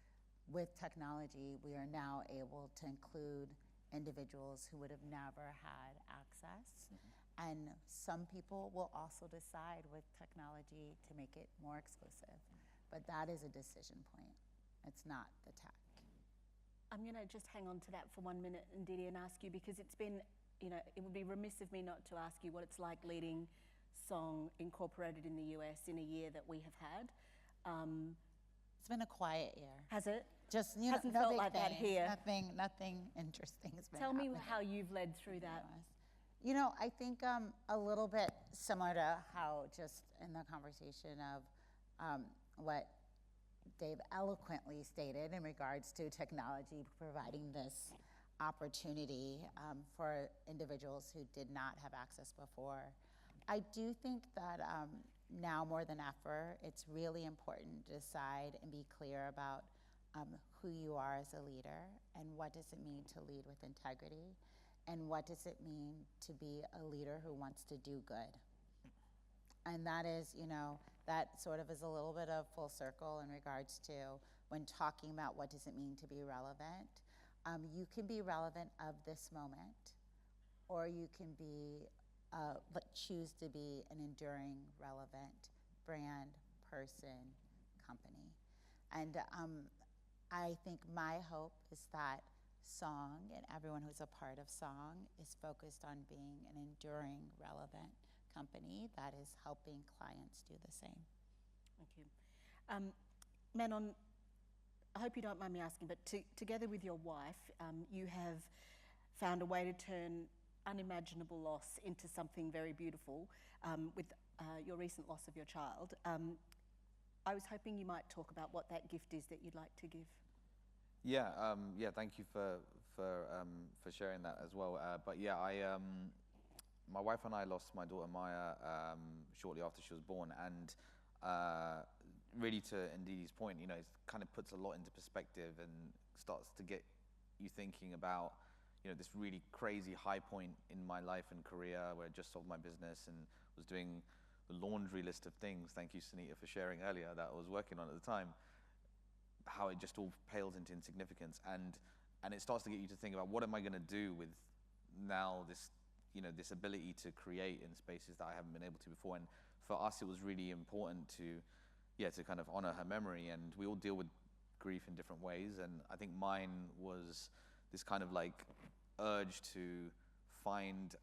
with technology, we are now able to include individuals who would have never had access. And some people will also decide with technology to make it more exclusive. But that is a decision point. It's not the tech. I'm going to just hang on to that for 1 minute, Ndidi, and ask you, because it's been, it would be remiss of me not to ask you what it's like leading song incorporated in the US in a year that we have had. It's been a quiet year. Has it? Just, hasn't no felt big like that things. here. Nothing interesting has been Tell me happening. how you've led through that. I think a little bit similar to how just in the conversation of what Dave eloquently stated in regards to technology providing this opportunity for individuals who did not have access before. I do think that now more than ever, it's really important to decide and be clear about who you are as a leader and what does it mean to lead with integrity. and what does it mean to be a leader who wants to do good. And that is, that sort of is a little bit of full circle in regards to when talking about what does it mean to be relevant. You can be relevant of this moment, or you can be, choose to be an enduring, relevant brand, person, company. And I think my hope is that song and everyone who's a part of song is focused on being an enduring, relevant company that is helping clients do the same. Thank you. Manon, I hope you don't mind me asking, but together with your wife, you have found a way to turn unimaginable loss into something very beautiful with your recent loss of your child. I was hoping you might talk about what that gift is that you'd like to give. Yeah, thank you for sharing that as well. But yeah, my wife and I lost my daughter Maya shortly after she was born, and really to Ndidi's point, it kind of puts a lot into perspective and starts to get you thinking about, this really crazy high point in my life and career where I just sold my business and was doing the laundry list of things. Thank you, Sunita, for sharing earlier that I was working on at the time. How it just all pales into insignificance, and it starts to get you to think about what am I going to do with now this, this ability to create in spaces that I haven't been able to before. And for us, it was really important to kind of honor her memory. And we all deal with grief in different ways, and I think mine was this kind of like urge to find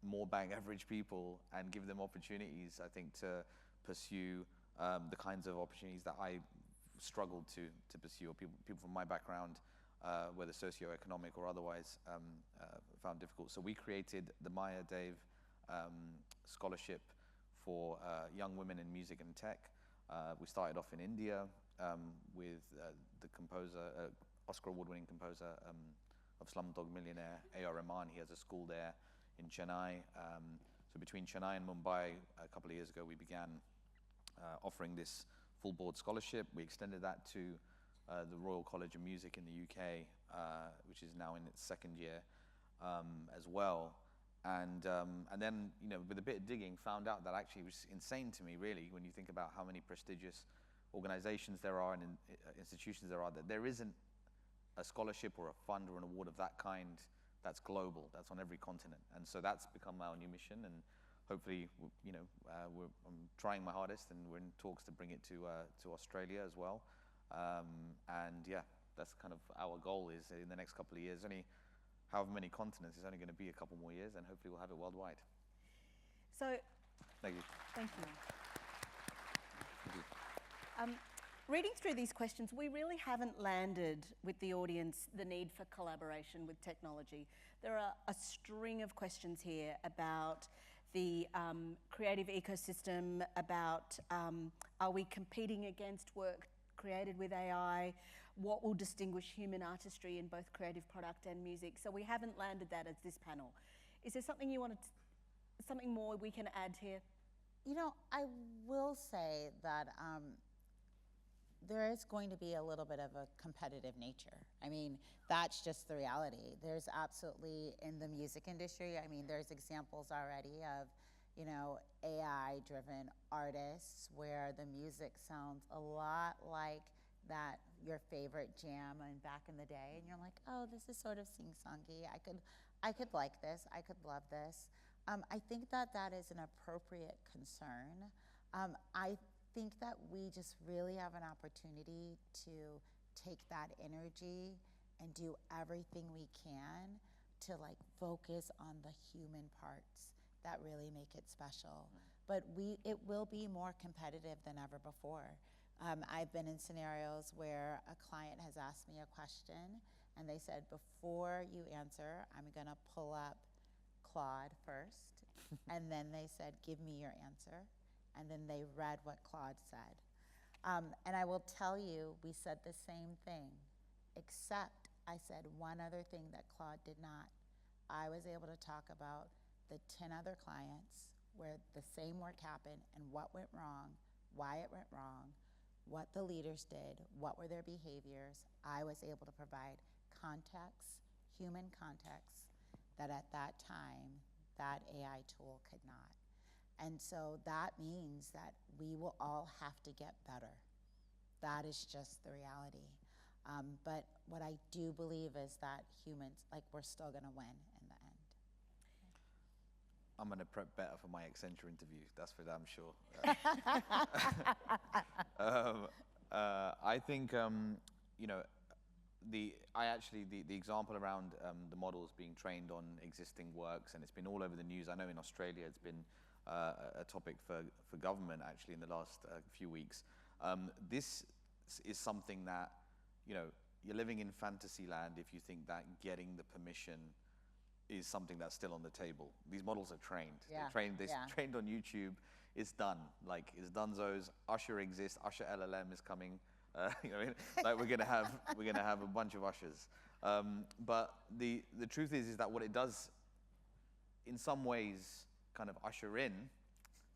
more bang average people and give them opportunities, I think, to pursue the kinds of opportunities that I struggled to pursue, or people from my background, whether socioeconomic or otherwise, found difficult. So we created the Maya Dave scholarship for young women in music and tech. We started off in India with the composer, Oscar award-winning composer of Slumdog Millionaire, A.R. Rahman. He has a school there in Chennai. So between Chennai and Mumbai, a couple of years ago, we began offering this full board scholarship. We extended that to the Royal College of Music in the UK, which is now in its second year as well. And then, with a bit of digging, found out that actually it was insane to me, really, when you think about how many prestigious organizations there are and institutions there are, that there isn't a scholarship or a fund or an award of that kind that's global, that's on every continent. And so that's become our new mission, and hopefully, I'm trying my hardest, and we're in talks to bring it to Australia as well. And yeah, that's kind of our goal, is in the next couple of years, only however many continents, it's only going to be a couple more years, and hopefully we'll have it worldwide. So, thank you. Thank you. Thank you. Reading through these questions, we really haven't landed with the audience the need for collaboration with technology. There are a string of questions here about the creative ecosystem, about are we competing against work created with AI, what will distinguish human artistry in both creative product and music. So we haven't landed that as this panel. Is there something you wanted, something more we can add here? I will say that there is going to be a little bit of a competitive nature. I mean, that's just the reality. There's absolutely, in the music industry, there's examples already of, AI-driven artists where the music sounds a lot like that, your favorite jam and back in the day, and you're like, oh, this is sort of sing-songy. I could like this. I could love this. I think that is an appropriate concern. I think that we just really have an opportunity to take that energy and do everything we can to focus on the human parts that really make it special. But it will be more competitive than ever before. I've been in scenarios where a client has asked me a question and they said, before you answer, I'm gonna pull up Claude first. And then they said, give me your answer. And then they read what Claude said. And I will tell you, we said the same thing, except I said one other thing that Claude did not. I was able to talk about the 10 other clients where the same work happened and what went wrong, why it went wrong, what the leaders did, what were their behaviors. I was able to provide context, human context, that at that time, that AI tool could not. And so that means that we will all have to get better. That is just the reality. But what I do believe is that humans, like, we're still gonna win in the end. I'm gonna prep better for my Accenture interview, that's for damn sure. I think, you know, the example around the models being trained on existing works, and it's been all over the news. I know in Australia it's been a topic for government actually in the last few weeks. This is something that, you know, you're living in fantasy land if you think that getting the permission is something that's still on the table. These models are trained. Yeah. They're trained on YouTube. It's done. Like, it's donezo's. Usher exists. Usher LLM is coming. You know, like we're gonna have a bunch of ushers. But the truth is that what it does, in some ways, kind of usher in.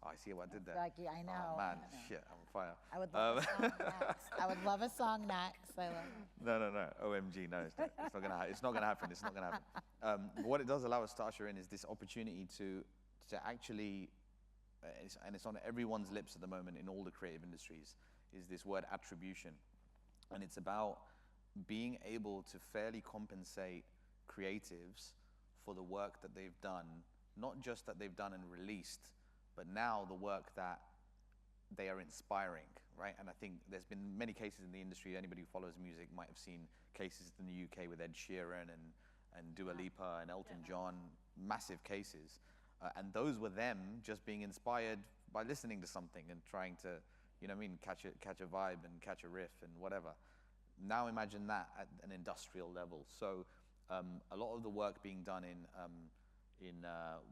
Oh, I see what I did there. Like, I know. Oh man, I know. shit, I'm on fire. I would love a song next. I would love a song next. I love it. No. OMG, no, it's not gonna happen. It's not gonna happen. It's not gonna happen. What it does allow us to usher in is this opportunity to actually, and it's on everyone's lips at the moment in all the creative industries, is this word attribution. And it's about being able to fairly compensate creatives for the work that they've done, not just that they've done and released, but now the work that they are inspiring, right? And I think there's been many cases in the industry. Anybody who follows music might have seen cases in the UK with Ed Sheeran and Dua Lipa and Elton John, massive cases. And those were them just being inspired by listening to something and trying to, you know what I mean, catch a vibe and catch a riff and whatever. Now imagine that at an industrial level. So a lot of the work being done in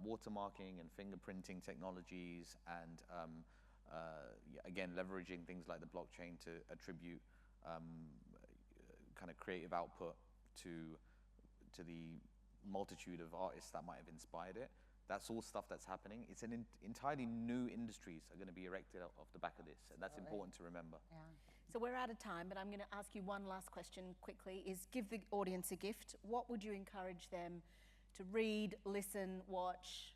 watermarking and fingerprinting technologies, and again leveraging things like the blockchain to attribute kind of creative output to the multitude of artists that might have inspired it. That's all stuff that's happening. It's an entirely new industries are going to be erected off the back of this, and that's important to remember. Yeah. So we're out of time, but I'm going to ask you one last question quickly, is give the audience a gift. What would you encourage them to read, listen, watch,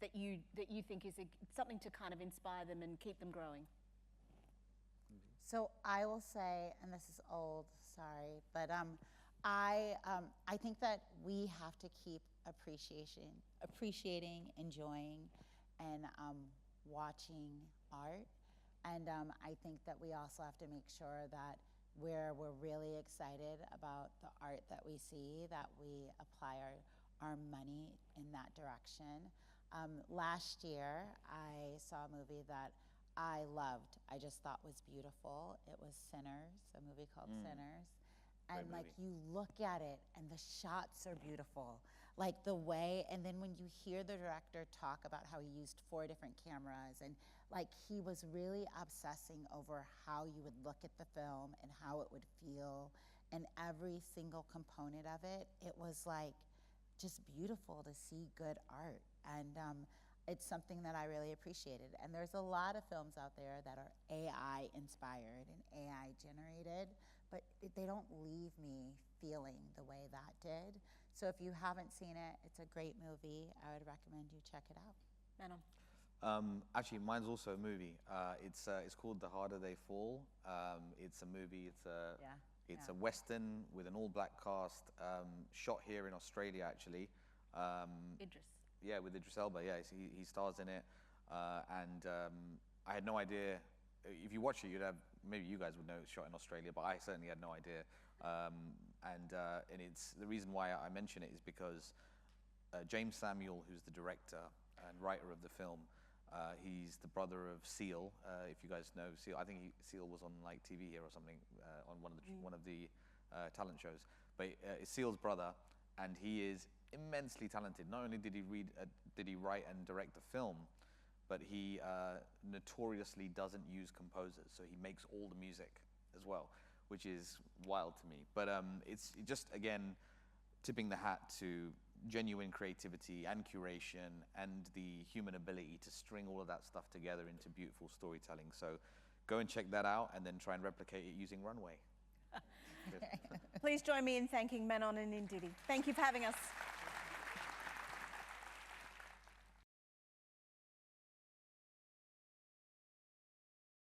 that you think is something to kind of inspire them and keep them growing? So I will say, and this is old, sorry, but I think that we have to keep appreciating, enjoying, and watching art. And I think that we also have to make sure that we're really excited about the art that we see, that we apply our money in that direction. Last year, I saw a movie that I loved. I just thought was beautiful. It was Sinners, a movie called Sinners. And like, you look at it and the shots are beautiful. Like the way, and then when you hear the director talk about how he used 4 different cameras, and like he was really obsessing over how you would look at the film and how it would feel, and every single component of it, it was like just beautiful to see good art. And it's something that I really appreciated. And there's a lot of films out there that are AI inspired and AI generated, but they don't leave me feeling the way that did. So if you haven't seen it, it's a great movie. I would recommend you check it out. Manon? Actually, mine's also a movie. It's called The Harder They Fall. It's a movie. It's a Western with an all-black cast, shot here in Australia, actually. Idris. Yeah, with Idris Elba. Yeah, he stars in it. And I had no idea. If you watch it, you'd have, maybe you guys would know it's shot in Australia, but I certainly had no idea. And it's the reason why I mention it is because James Samuel, who's the director and writer of the film, he's the brother of Seal. If you guys know Seal, I think Seal was on like TV here or something on one of the talent shows. But it's Seal's brother, and he is immensely talented. Not only did he write and direct the film, but he notoriously doesn't use composers, so he makes all the music as well, which is wild to me. But it's just, again, tipping the hat to genuine creativity and curation and the human ability to string all of that stuff together into beautiful storytelling. So go and check that out and then try and replicate it using Runway. Please join me in thanking Manon and Ndidi. Thank you for having us.